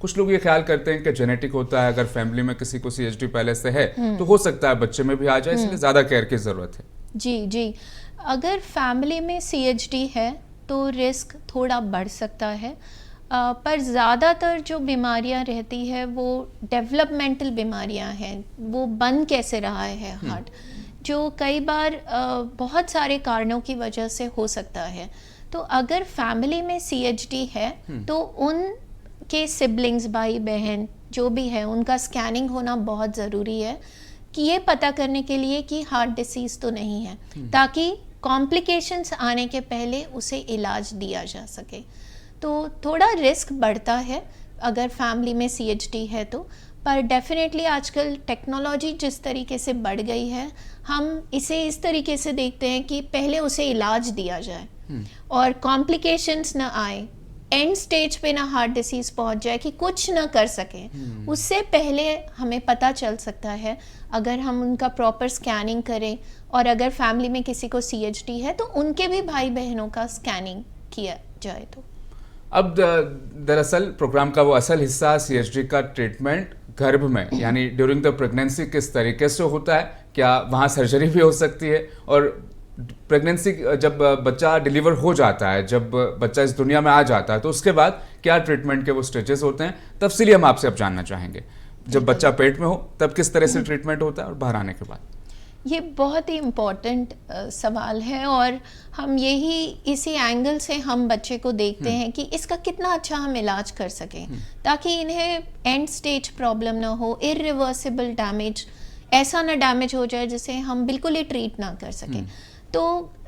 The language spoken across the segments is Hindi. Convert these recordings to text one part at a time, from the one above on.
कुछ लोग ये ख्याल करते हैं कि जेनेटिक होता है, अगर फैमिली में किसी को CHD पहले से है तो हो सकता है बच्चे में भी आ जाए, इसलिए ज़्यादा केयर की ज़रूरत है। जी जी, अगर फैमिली में CHD है तो रिस्क थोड़ा बढ़ सकता है, पर ज़्यादातर जो बीमारियां रहती है वो डेवलपमेंटल बीमारियां हैं। वो बन कैसे रहा है हार्ट, जो कई बार बहुत सारे कारणों की वजह से हो सकता है। तो अगर फैमिली में CHD है तो उनके सिबलिंग्स, भाई बहन जो भी है, उनका स्कैनिंग होना बहुत ज़रूरी है कि ये पता करने के लिए कि हार्ट डिसीज़ तो नहीं है, ताकि कॉम्प्लिकेशंस आने के पहले उसे इलाज दिया जा सके। तो थोड़ा रिस्क बढ़ता है अगर फैमिली में CHD है तो, पर डेफिनेटली आजकल टेक्नोलॉजी जिस तरीके से बढ़ गई है, हम इसे इस तरीके से देखते हैं कि पहले उसे इलाज दिया जाए और कॉम्प्लिकेशंस ना आए, एंड स्टेज पे ना हार्ट डिसीज पहुंच जाए कि कुछ ना कर सके। उससे पहले हमें पता चल सकता है अगर हम उनका प्रॉपर स्कैनिंग करें, और अगर फैमिली में किसी को CHD है तो उनके भी भाई बहनों का स्कैनिंग किया जाए। तो अब दरअसल प्रोग्राम का वो असल हिस्सा CHD का ट्रीटमेंट गर्भ में यानी ड्यूरिंग द प्रेगनेंसी किस तरीके से होता है, क्या वहाँ सर्जरी भी हो सकती है, और प्रेगनेंसी जब बच्चा डिलीवर हो जाता है, जब बच्चा इस दुनिया में आ जाता है तो उसके बाद क्या ट्रीटमेंट के वो स्टेजेस होते हैं, तफसीली हम आपसे अब जानना चाहेंगे। जब बच्चा पेट में हो तब किस तरह से ट्रीटमेंट होता है और बाहर आने के बाद? ये बहुत ही इम्पोर्टेंट सवाल है, और हम यही इसी एंगल से हम बच्चे को देखते हैं कि इसका कितना अच्छा हम इलाज कर सकें, ताकि इन्हें एंड स्टेज प्रॉब्लम ना हो, इरिवर्सिबल डैमेज, ऐसा ना डैमेज हो जाए जिसे हम बिल्कुल ही ट्रीट ना कर सकें। तो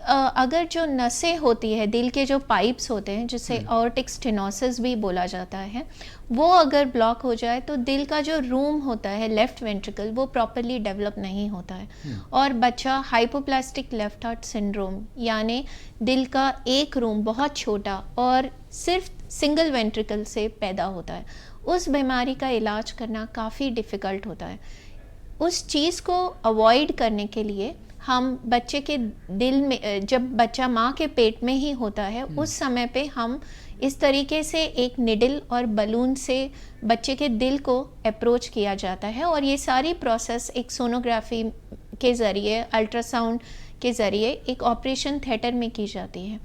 अगर जो नसें होती है, दिल के जो पाइप्स होते हैं जिसे ऑर्टिक स्टेनोसिस भी बोला जाता है, वो अगर ब्लॉक हो जाए तो दिल का जो रूम होता है लेफ्ट वेंट्रिकल, वो प्रॉपरली डेवलप नहीं होता है और बच्चा हाइपोप्लास्टिक लेफ्ट हार्ट सिंड्रोम, यानी दिल का एक रूम बहुत छोटा और सिर्फ सिंगल वेंट्रिकल से पैदा होता है। उस बीमारी का इलाज करना काफ़ी डिफ़िकल्ट होता है। उस चीज़ को अवॉइड करने के लिए हम बच्चे के दिल में, जब बच्चा माँ के पेट में ही होता है, उस समय पे हम इस तरीके से एक निडल और बलून से बच्चे के दिल को अप्रोच किया जाता है, और ये सारी प्रोसेस एक सोनोग्राफी के ज़रिए, अल्ट्रासाउंड के ज़रिए एक ऑपरेशन थिएटर में की जाती है।